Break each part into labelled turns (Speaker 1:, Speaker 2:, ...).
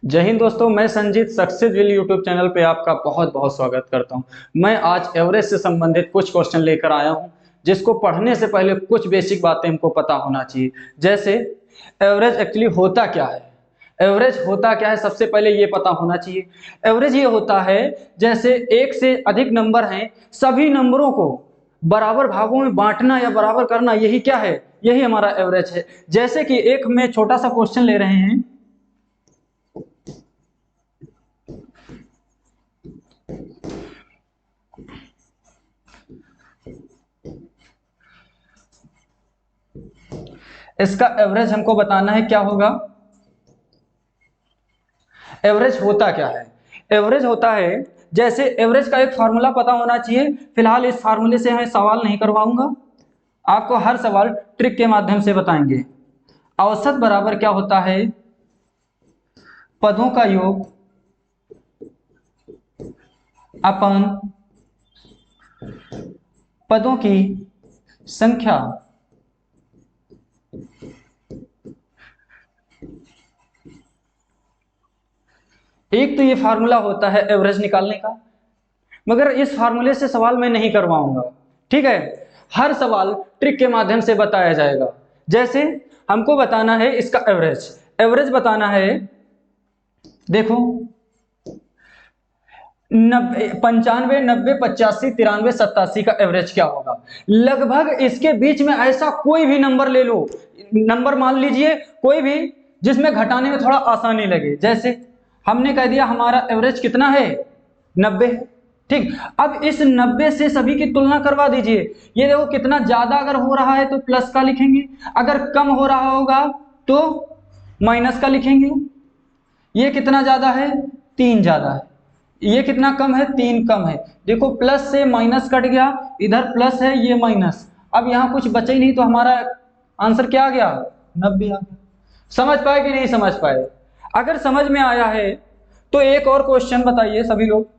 Speaker 1: जय हिंद दोस्तों, मैं Sanjeet success will YouTube channel पे आपका बहुत बहुत स्वागत करता हूं। मैं आज एवरेज से संबंधित कुछ क्वेश्चन लेकर आया हूं, जिसको पढ़ने से पहले कुछ बेसिक बातें हमको पता होना चाहिए। जैसे एवरेज एक्चुअली होता क्या है, एवरेज होता क्या है, सबसे पहले ये पता होना चाहिए। एवरेज ये होता है जैसे एक से अधिक नंबर हैं, सभी नंबरों को बराबर भागों में बांटना या बराबर करना, यही क्या है, यही हमारा एवरेज है। जैसे कि एक में छोटा सा क्वेश्चन ले रहे हैं। इसका एवरेज हमको बताना है, क्या होगा। एवरेज होता क्या है, एवरेज होता है जैसे एवरेज का एक फार्मूला पता होना चाहिए। फिलहाल इस फार्मूले से मैं सवाल नहीं करवाऊंगा, आपको हर सवाल ट्रिक के माध्यम से बताएंगे। औसत बराबर क्या होता है, पदों का योग अपन पदों की संख्या एक तो ये फार्मूला होता है एवरेज निकालने का, मगर इस फार्मूले से सवाल मैं नहीं करवाऊंगा, ठीक है। हर सवाल ट्रिक के माध्यम से बताया जाएगा। जैसे हमको बताना है इसका एवरेज, एवरेज बताना है। देखो 95, 90, 85, 93, 87 का एवरेज क्या होगा। लगभग इसके बीच में ऐसा कोई भी नंबर ले लो, नंबर मान लीजिए कोई भी जिसमें घटाने में थोड़ा आसानी लगे। जैसे हमने कह दिया हमारा एवरेज कितना है, 90, ठीक। अब इस 90 से सभी की तुलना करवा दीजिए। ये देखो कितना ज्यादा अगर हो रहा है तो प्लस का लिखेंगे, अगर कम हो रहा होगा तो माइनस का लिखेंगे। ये कितना ज्यादा है, 3 ज्यादा है। ये कितना कम है, 3 कम है। देखो प्लस से माइनस कट गया, इधर प्लस है ये माइनस, अब यहां कुछ बचे ही नहीं, तो हमारा आंसर क्या आ गया, 90 आ गया। समझ पाए कि नहीं समझ पाए। अगर समझ में आया है तो एक और क्वेश्चन बताइए सभी लोग।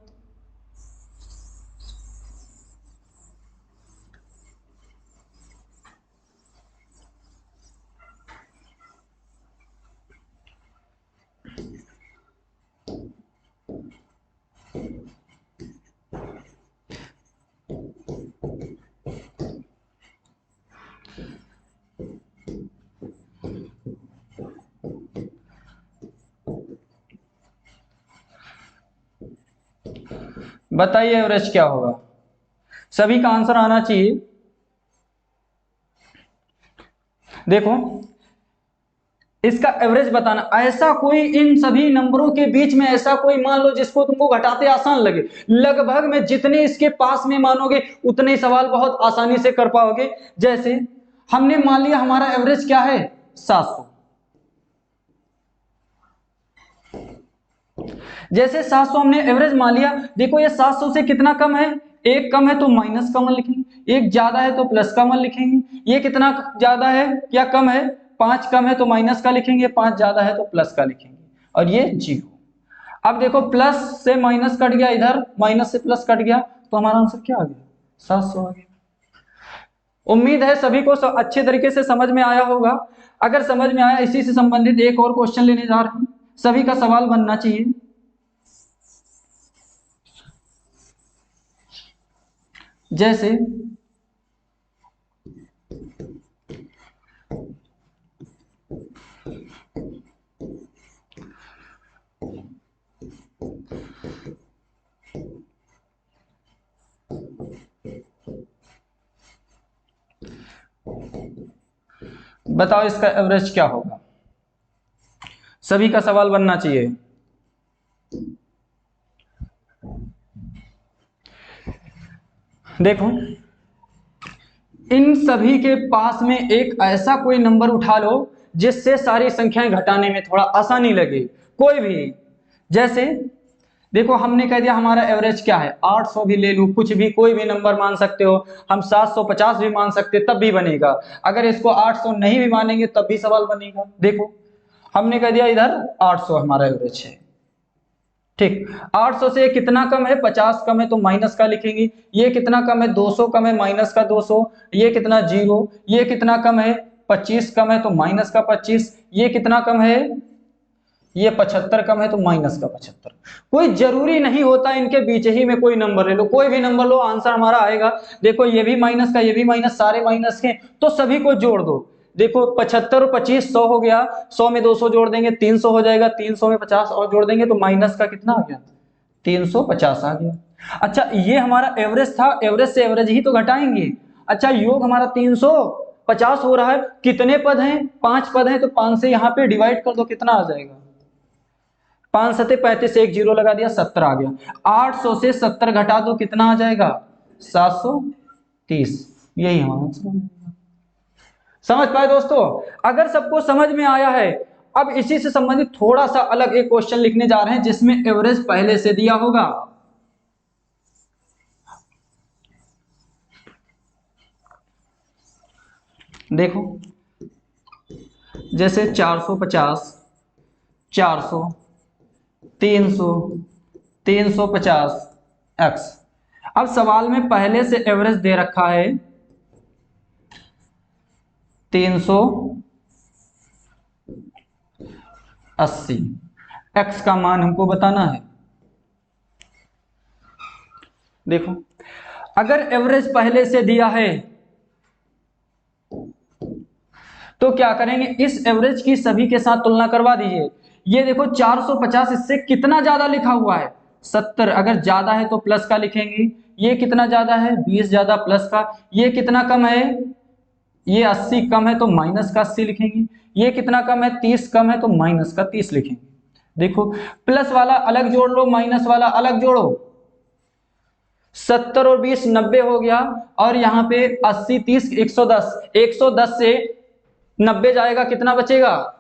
Speaker 1: बताइए एवरेज क्या होगा, सभी का आंसर आना चाहिए। देखो इसका एवरेज बताना, ऐसा कोई इन सभी नंबरों के बीच में ऐसा कोई मान लो जिसको तुमको घटाते आसान लगे, लगभग में जितने इसके पास में मानोगे उतने ही सवाल बहुत आसानी से कर पाओगे। जैसे हमने मान लिया हमारा एवरेज क्या है, 700। जैसे 700 हमने एवरेज मान लिया, देखो ये 700 से कितना कम है, एक कम है तो माइनस का मान लिखेंगे, एक ज्यादा है तो प्लस का मान लिखेंगे। ये कितना ज्यादा है या कम है, 5 कम है तो माइनस का लिखेंगे, 5 ज्यादा है तो प्लस का लिखेंगे, और ये 0। अब देखो प्लस से माइनस कट गया, इधर माइनस से प्लस कट गया, तो हमारा आंसर क्या आ गया, 700 आ गया। उम्मीद है सभी को अच्छे तरीके से समझ में आया होगा। अगर समझ में आया, इसी से संबंधित एक और क्वेश्चन लेने जा रहे हैं, सभी का सवाल बनना चाहिए। जैसे बताओ इसका एवरेज क्या होगा, सभी का सवाल बनना चाहिए। देखो इन सभी के पास में एक ऐसा कोई नंबर उठा लो जिससे सारी संख्याएं घटाने में थोड़ा आसानी लगे, कोई भी। जैसे देखो हमने कह दिया हमारा एवरेज क्या है, 800 भी ले लूं, कुछ भी कोई भी नंबर मान सकते हो, हम 750 भी मान सकते तब भी बनेगा। अगर इसको 800 नहीं भी मानेंगे तब भी सवाल बनेगा। देखो हमने कह दिया इधर 800 हमारा एवरेज है, ठीक। 800 से कितना कम है, 50 कम है तो माइनस का लिखेंगे। ये कितना कम है, 200 कम है, माइनस का 200। ये कितना 0। ये कितना कम है, 25 कम है तो माइनस का 25। ये कितना कम है, ये 75 कम है तो माइनस का 75। कोई जरूरी नहीं होता इनके बीच ही में कोई नंबर ले लो, कोई भी नंबर लो आंसर हमारा आएगा। देखो ये भी माइनस का, ये भी माइनस, सारे माइनस के, तो सभी को जोड़ दो। देखो 75 और 25 100 हो गया, 100 में 200 जोड़ देंगे 300 हो जाएगा, 300 में 50 और जोड़ देंगे तो माइनस का कितना आ गया, 350 आ गया। अच्छा ये हमारा एवरेज था, एवरेज से एवरेज ही तो घटाएंगे। अच्छा योग हमारा 350 हो रहा है, कितने पद हैं, 5 पद हैं, तो 5 से यहाँ पे डिवाइड कर दो, कितना आ जाएगा, 5 सते 35, एक जीरो लगा दिया 70 आ गया। 800 से 70 घटा दो, कितना आ जाएगा, 730। यही हमारा आंसर। समझ पाए दोस्तों? अगर सबको समझ में आया है, अब इसी से संबंधित थोड़ा सा अलग एक क्वेश्चन लिखने जा रहे हैं जिसमें एवरेज पहले से दिया होगा। देखो जैसे 450, 400, 300, 350 x। अब सवाल में पहले से एवरेज दे रखा है 380, x का मान हमको बताना है। देखो अगर एवरेज पहले से दिया है तो क्या करेंगे, इस एवरेज की सभी के साथ तुलना करवा दीजिए। ये देखो 450 इससे कितना ज्यादा लिखा हुआ है, 70, अगर ज्यादा है तो प्लस का लिखेंगे। ये कितना ज्यादा है, 20 ज्यादा प्लस का। ये कितना कम है, ये 80 कम है तो माइनस का 80 लिखेंगे। ये कितना कम है, 30 कम है तो माइनस का 30 लिखेंगे। देखो प्लस वाला अलग जोड़ लो, माइनस वाला अलग जोड़ो। 70 और 20 90 हो गया, और यहाँ पे 80 30 110, 110 से 90 जाएगा, कितना बचेगा,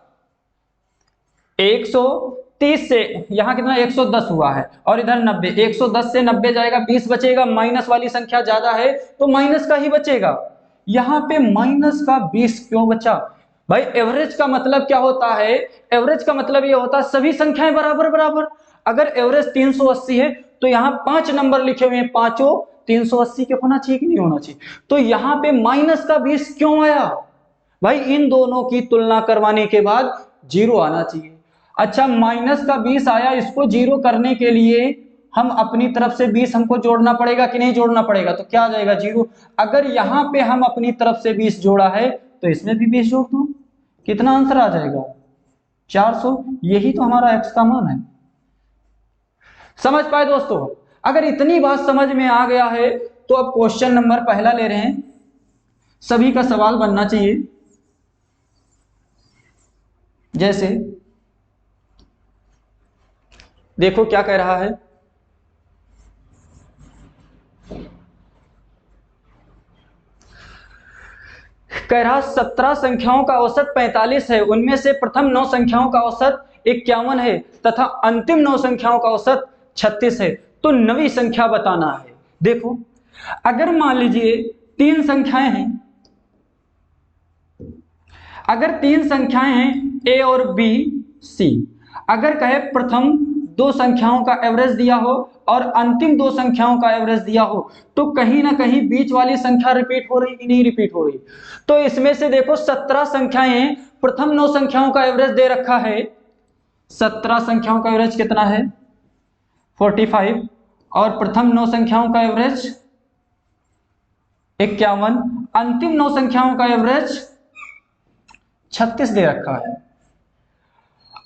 Speaker 1: 130 से यहाँ कितना 110 हुआ है, और इधर 90, 110 से 90 जाएगा 20 बचेगा। माइनस वाली संख्या ज्यादा है तो माइनस का ही बचेगा। यहाँ पे माइनस का 20 क्यों बचा भाई? एवरेज का मतलब क्या होता है, एवरेज का मतलब ये होता है सभी संख्याएं बराबर बराबर। अगर एवरेज 380 है तो यहाँ 5 नंबर लिखे हुए हैं, पांचों 380 के होना चाहिए कि नहीं होना चाहिए? तो यहाँ पे माइनस का 20 क्यों आया भाई? इन दोनों की तुलना करवाने के बाद जीरो आना चाहिए। अच्छा माइनस का 20 आया, इसको जीरो करने के लिए हम अपनी तरफ से 20 हमको जोड़ना पड़ेगा कि नहीं जोड़ना पड़ेगा? तो क्या आ जाएगा, जीरो। अगर यहाँ पे हम अपनी तरफ से 20 जोड़ा है तो इसमें भी 20 जोड़ दो, कितना आंसर आ जाएगा, 400। यही तो हमारा एक्स का मान है। समझ पाए दोस्तों? अगर इतनी बात समझ में आ गया है तो अब क्वेश्चन नंबर पहला ले रहे हैं, सभी का सवाल बनना चाहिए। जैसे देखो क्या कह रहा है, कह रहा 17 संख्याओं का औसत 45 है, उनमें से प्रथम 9 संख्याओं का औसत 51 है तथा अंतिम 9 संख्याओं का औसत 36 है, तो नवी संख्या बताना है। देखो अगर मान लीजिए 3 संख्याएं हैं, अगर 3 संख्याएं हैं ए और बी सी, अगर कहे प्रथम 2 संख्याओं का एवरेज दिया हो और अंतिम 2 संख्याओं का एवरेज दिया हो, तो कहीं ना कहीं बीच वाली संख्या रिपीट हो रही कि नहीं रिपीट हो रही? तो इसमें से देखो 17 संख्याएं हैं, प्रथम 9 संख्याओं का एवरेज दे रखा है, 17 संख्याओं का एवरेज कितना है 45, और प्रथम 9 संख्याओं का एवरेज 51, अंतिम 9 संख्याओं का एवरेज 36 दे रखा है।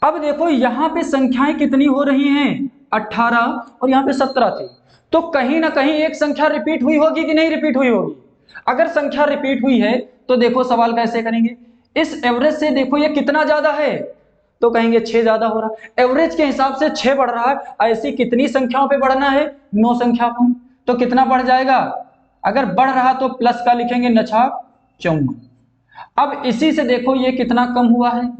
Speaker 1: अब देखो यहां पे संख्याएं कितनी हो रही हैं, 18, और यहां पे 17 थी, तो कहीं ना कहीं एक संख्या रिपीट हुई होगी कि नहीं रिपीट हुई होगी? अगर संख्या रिपीट हुई है तो देखो सवाल कैसे करेंगे, इस एवरेज से देखो ये कितना ज्यादा है, तो कहेंगे 6 ज्यादा हो रहा है, एवरेज के हिसाब से 6 बढ़ रहा है, ऐसी कितनी संख्याओं पे बढ़ना है, 9 संख्या पर, तो कितना बढ़ जाएगा? अगर बढ़ रहा तो प्लस का लिखेंगे, नछा 54। अब इसी से देखो ये कितना कम हुआ है,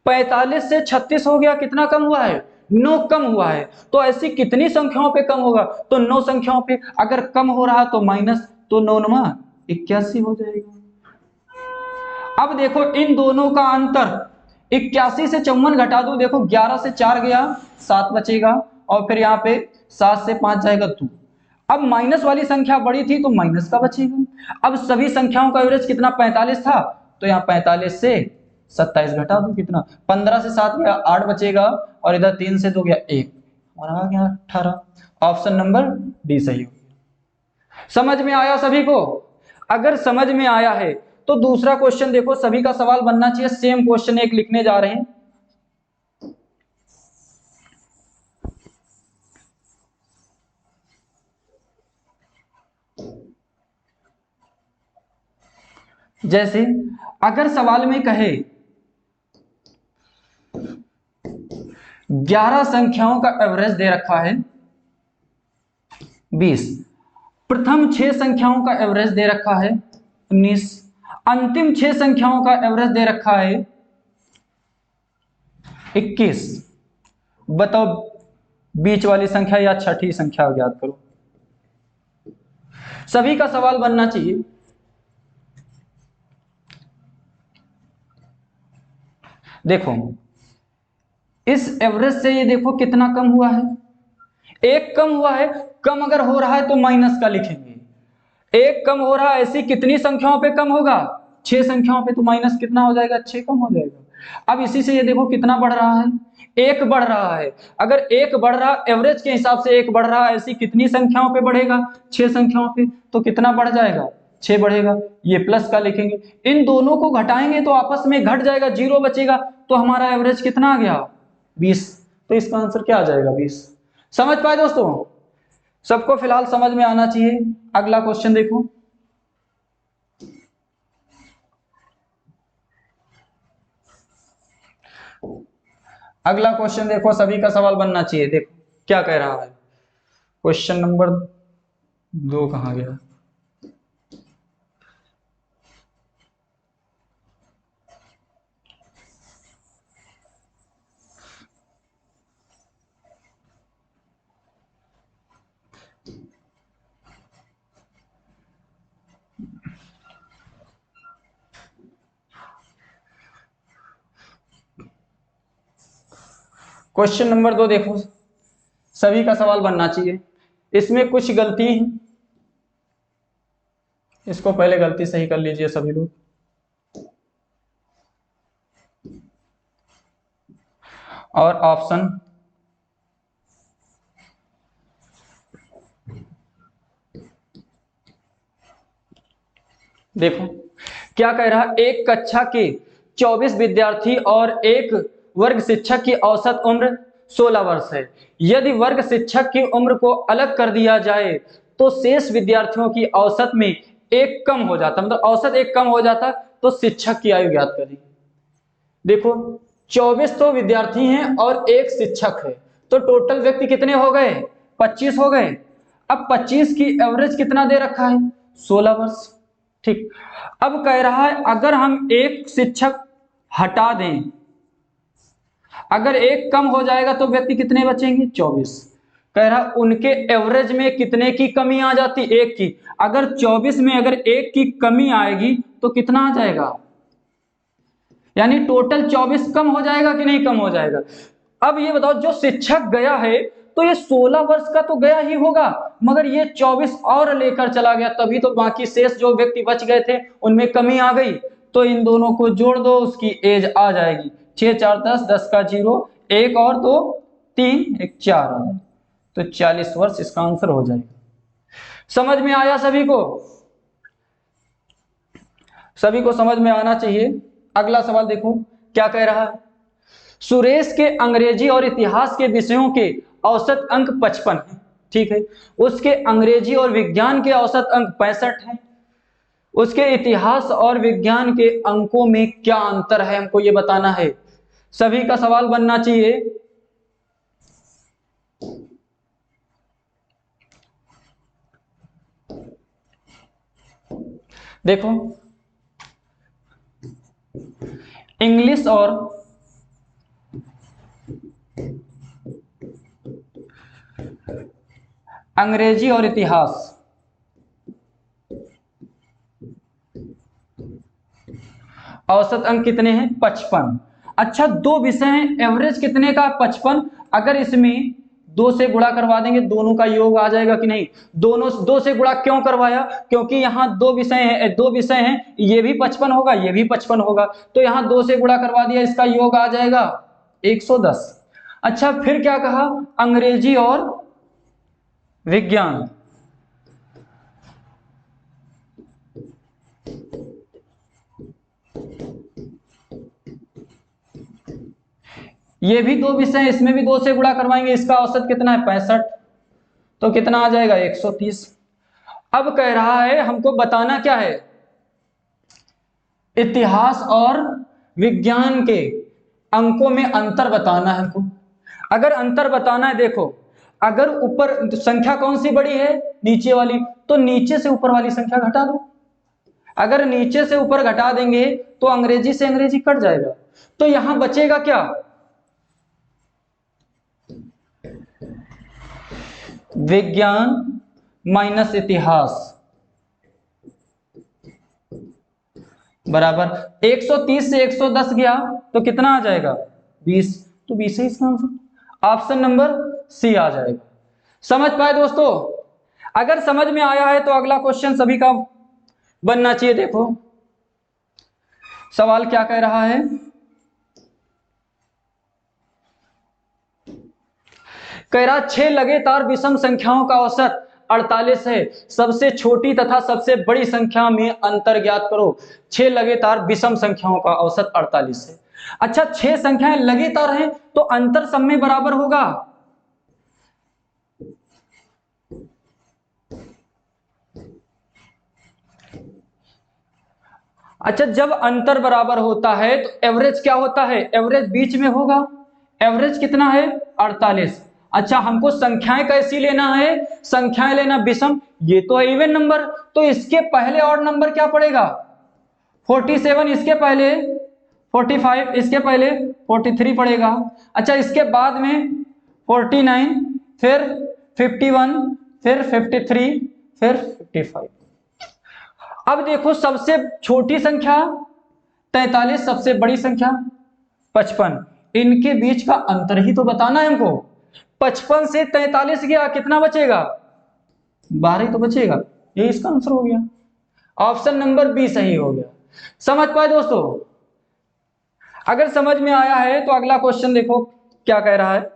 Speaker 1: 45 से 36 हो गया, कितना कम हुआ है, 9 कम हुआ है। तो ऐसी कितनी संख्याओं पे कम होगा, तो 9 संख्याओं पे। अगर कम हो रहा तो माइनस, तो 9 9 81 हो जाएगा। अब देखो इन दोनों का अंतर, 81 से 54 घटा दो, देखो 11 से 4 गया 7 बचेगा, और फिर यहाँ पे 7 से 5 जाएगा 2। अब माइनस वाली संख्या बड़ी थी तो माइनस का बचेगा। अब सभी संख्याओं का एवरेज कितना 45 था, तो यहाँ 45 से 27 घटा दो कितना, 15 से 7 गया 8 बचेगा, और इधर 3 से 2 गया 1, और आ गया 18। ऑप्शन नंबर डी सही हो गया। समझ में आया सभी को? अगर समझ में आया है तो दूसरा क्वेश्चन देखो, सभी का सवाल बनना चाहिए, सेम क्वेश्चन एक लिखने जा रहे हैं। जैसे अगर सवाल में कहे 11 संख्याओं का एवरेज दे रखा है 20, प्रथम 6 संख्याओं का एवरेज दे रखा है 19, अंतिम 6 संख्याओं का एवरेज दे रखा है 21, बताओ बीच वाली संख्या या छठी संख्या ज्ञात करो। सभी का सवाल बनना चाहिए। देखो इस एवरेज से ये देखो कितना कम हुआ है, 1 कम हुआ है। कम अगर हो रहा है तो माइनस का लिखेंगे, 1 कम हो रहा है, ऐसी कितनी संख्याओं पे कम होगा, 6 संख्याओं पे, तो माइनस कितना हो जाएगा, 6 कम हो जाएगा। अब इसी से ये देखो कितना बढ़ रहा है, 1 बढ़ रहा है। अगर 1 बढ़ रहा, एवरेज के हिसाब से 1 बढ़ रहा है, ऐसी कितनी संख्याओं पे बढ़ेगा, 6 संख्याओं पे, तो कितना बढ़ जाएगा, 6 बढ़ेगा। ये प्लस का लिखेंगे, इन दोनों को घटाएंगे तो आपस में घट जाएगा, 0 बचेगा, तो हमारा एवरेज कितना आ गया, 20। तो इसका आंसर क्या आ जाएगा, 20। समझ पाए दोस्तों? सबको फिलहाल समझ में आना चाहिए। अगला क्वेश्चन देखो, अगला क्वेश्चन देखो, सभी का सवाल बनना चाहिए। देखो क्या कह रहा है, क्वेश्चन नंबर 2 कहां गया, क्वेश्चन नंबर 2 देखो, सभी का सवाल बनना चाहिए। इसमें कुछ गलती है, इसको पहले गलती सही कर लीजिए सभी लोग। और ऑप्शन देखो क्या कह रहा है, एक कक्षा के 24 विद्यार्थी और एक वर्ग शिक्षक की औसत उम्र 16 वर्ष है। यदि वर्ग शिक्षक की उम्र को अलग कर दिया जाए तो शेष विद्यार्थियों की औसत में 1 कम हो जाता, मतलब औसत 1 कम हो जाता, तो शिक्षक की आयु ज्ञात करिए। देखो 24 तो विद्यार्थी हैं और 1 शिक्षक है, तो टोटल व्यक्ति कितने हो गए, 25 हो गए। अब 25 की एवरेज कितना दे रखा है, 16 वर्ष। ठीक, अब कह रहा है अगर हम 1 शिक्षक हटा दें, अगर 1 कम हो जाएगा तो व्यक्ति कितने बचेंगे, 24। कह रहा उनके एवरेज में कितने की कमी आ जाती, 1 की। अगर 24 में अगर 1 की कमी आएगी तो कितना आ जाएगा, यानी टोटल 24 कम हो जाएगा कि नहीं कम हो जाएगा। अब ये बताओ, जो शिक्षक गया है तो ये 16 वर्ष का तो गया ही होगा, मगर ये 24 और लेकर चला गया, तभी तो बाकी शेष जो व्यक्ति बच गए थे उनमें कमी आ गई। तो इन दोनों को जोड़ दो, उसकी एज आ जाएगी 6 4 10, 10 का 0, 1 और 2 3, 1 4 आ जाए, तो 40 वर्ष इसका आंसर हो जाएगा। समझ में आया सभी को? सभी को समझ में आना चाहिए। अगला सवाल देखो क्या कह रहा है, सुरेश के अंग्रेजी और इतिहास के विषयों के औसत अंक 55 है, ठीक है। उसके अंग्रेजी और विज्ञान के औसत अंक 65 है। उसके इतिहास और विज्ञान के अंकों में क्या अंतर है, हमको ये बताना है। सभी का सवाल बनना चाहिए। देखो इंग्लिश और अंग्रेजी और इतिहास, औसत अंक कितने हैं, 55। अच्छा 2 विषय हैं, एवरेज कितने का, 55। अगर इसमें 2 से गुणा करवा देंगे, दोनों का योग आ जाएगा कि नहीं। दोनों 2 से गुणा क्यों करवाया, क्योंकि यहाँ दो विषय हैं, ये भी 55 होगा, ये भी 55 होगा, तो यहाँ 2 से गुणा करवा दिया, इसका योग आ जाएगा 110। अच्छा, फिर क्या कहा, अंग्रेजी और विज्ञान। ये भी 2 विषय हैं, इसमें भी 2 से गुणा करवाएंगे, इसका औसत कितना है 65, तो कितना आ जाएगा 130। अब कह रहा है हमको बताना क्या है, इतिहास और विज्ञान के अंकों में अंतर बताना है हमको। अगर अंतर बताना है, देखो अगर ऊपर संख्या कौन सी बड़ी है, नीचे वाली, तो नीचे से ऊपर वाली संख्या घटा दो। अगर नीचे से ऊपर घटा देंगे तो अंग्रेजी से अंग्रेजी कट जाएगा, तो यहां बचेगा क्या, विज्ञान माइनस इतिहास बराबर 130 से 110 गया तो कितना आ जाएगा 20, तो 20 है इसका आंसर, ऑप्शन नंबर सी आ जाएगा। समझ पाए दोस्तों? अगर समझ में आया है तो अगला क्वेश्चन सभी का बनना चाहिए। देखो सवाल क्या कह रहा है, कह रहा 6 लगातार विषम संख्याओं का औसत 48 है, सबसे छोटी तथा सबसे बड़ी संख्या में अंतर ज्ञात करो। 6 लगातार विषम संख्याओं का औसत 48 है। अच्छा, 6 संख्याएं लगातार हैं तो अंतर सब में बराबर होगा। अच्छा, जब अंतर बराबर होता है तो एवरेज क्या होता है, एवरेज बीच में होगा। एवरेज कितना है 48। अच्छा, हमको संख्याएं कैसी लेना है, संख्याएं लेना विषम, ये तो है इवन नंबर, तो इसके पहले और नंबर क्या पड़ेगा 47, इसके पहले 45, इसके पहले 43 पड़ेगा। अच्छा, इसके बाद में 49, फिर 51, फिर 53, फिर 55। अब देखो सबसे छोटी संख्या 43, सबसे बड़ी संख्या 55, इनके बीच का अंतर ही तो बताना है हमको। 55 से 43 गया, कितना बचेगा 12 तो बचेगा, ये इसका आंसर हो गया, ऑप्शन नंबर बी सही हो गया। समझ पाए दोस्तों? अगर समझ में आया है तो अगला क्वेश्चन देखो क्या कह रहा है,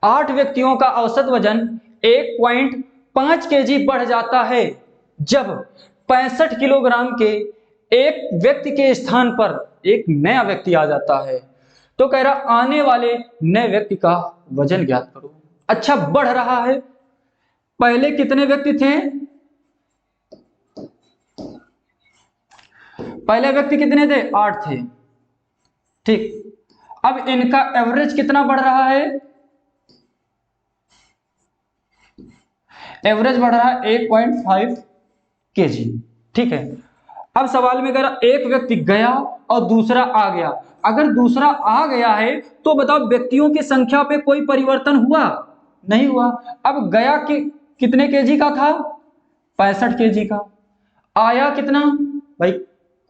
Speaker 1: आठ व्यक्तियों का औसत वजन 1.5 kg बढ़ जाता है जब 65 किलोग्राम के एक व्यक्ति के स्थान पर एक नया व्यक्ति आ जाता है, तो कह रहा आने वाले नए व्यक्ति का वजन ज्ञात करो। अच्छा, बढ़ रहा है, पहले कितने व्यक्ति थे, पहले व्यक्ति कितने थे 8 थे, ठीक। अब इनका एवरेज कितना बढ़ रहा है, एवरेज बढ़ रहा है 1.5 kg, ठीक है। अब सवाल में कह एक व्यक्ति गया और दूसरा आ गया, अगर दूसरा आ गया है तो बताओ व्यक्तियों की संख्या पे कोई परिवर्तन हुआ, नहीं हुआ। अब गया कि कितने केजी का था 65 केजी का, आया कितना भाई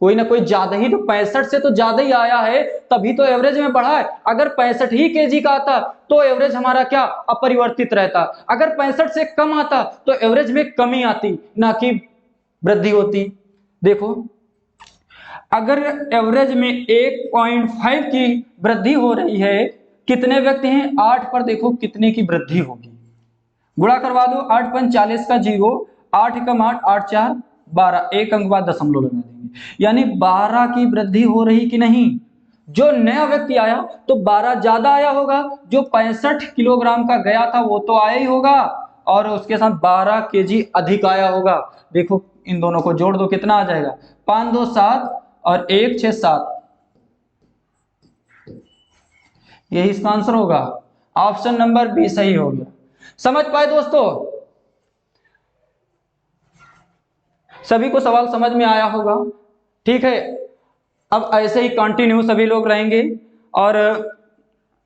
Speaker 1: कोई ना कोई ज्यादा ही, तो 65 से तो ज्यादा ही आया है तभी तो एवरेज में बढ़ा है। अगर 65 ही केजी का आता तो एवरेज हमारा क्या अपरिवर्तित रहता, अगर 65 से कम आता तो एवरेज में कमी आती ना कि वृद्धि होती। देखो अगर एवरेज में 1.5 की वृद्धि हो रही है, कितने व्यक्ति हैं 8 पर, देखो कितने की वृद्धि होगी, गुणा करवा दो, 8 5 40 का 0, 8 एकम 8, 8 4 12, एक अंक बाद दशमलव लगा देंगे, यानी 12 की वृद्धि हो रही कि नहीं। जो नया व्यक्ति आया तो 12 ज्यादा आया होगा, जो 65 किलोग्राम का गया था वो तो आया ही होगा, और उसके साथ 12 केजी अधिक आया होगा। देखो इन दोनों को जोड़ दो, कितना आ जाएगा 5 2 7 और 1 6 7, यही इसका आंसर होगा, ऑप्शन नंबर बी सही हो गया। समझ पाए दोस्तों? सभी को सवाल समझ में आया होगा, ठीक है। अब ऐसे ही कंटिन्यू सभी लोग रहेंगे और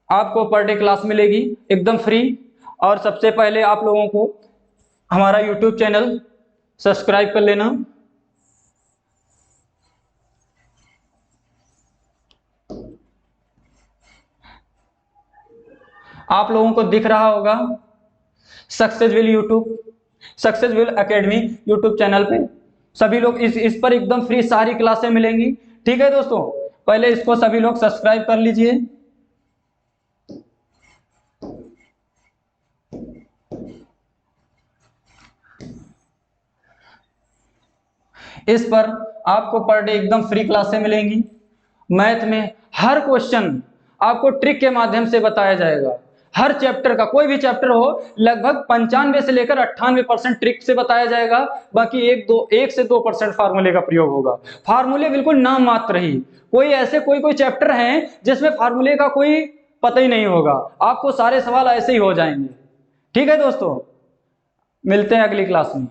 Speaker 1: आपको पर डे क्लास मिलेगी एकदम फ्री। और सबसे पहले आप लोगों को हमारा यूट्यूब चैनल सब्सक्राइब कर लेना, आप लोगों को दिख रहा होगा सक्सेसविल एकेडमी यूट्यूब चैनल पे सभी लोग इस पर एकदम फ्री सारी क्लासें मिलेंगी। ठीक है दोस्तों, पहले इसको सभी लोग सब्सक्राइब कर लीजिए। इस पर आपको पर डे एकदम फ्री क्लासें मिलेंगी। मैथ में हर क्वेश्चन आपको ट्रिक के माध्यम से बताया जाएगा। हर चैप्टर का, कोई भी चैप्टर हो, लगभग 95 से लेकर 98% ट्रिक से बताया जाएगा। बाकी 1 से 2% फार्मूले का प्रयोग होगा। फार्मूले बिल्कुल नाम मात्र ही, कोई चैप्टर हैं जिसमें फार्मूले का कोई पता ही नहीं होगा, आपको सारे सवाल ऐसे ही हो जाएंगे। ठीक है दोस्तों, मिलते हैं अगली क्लास में।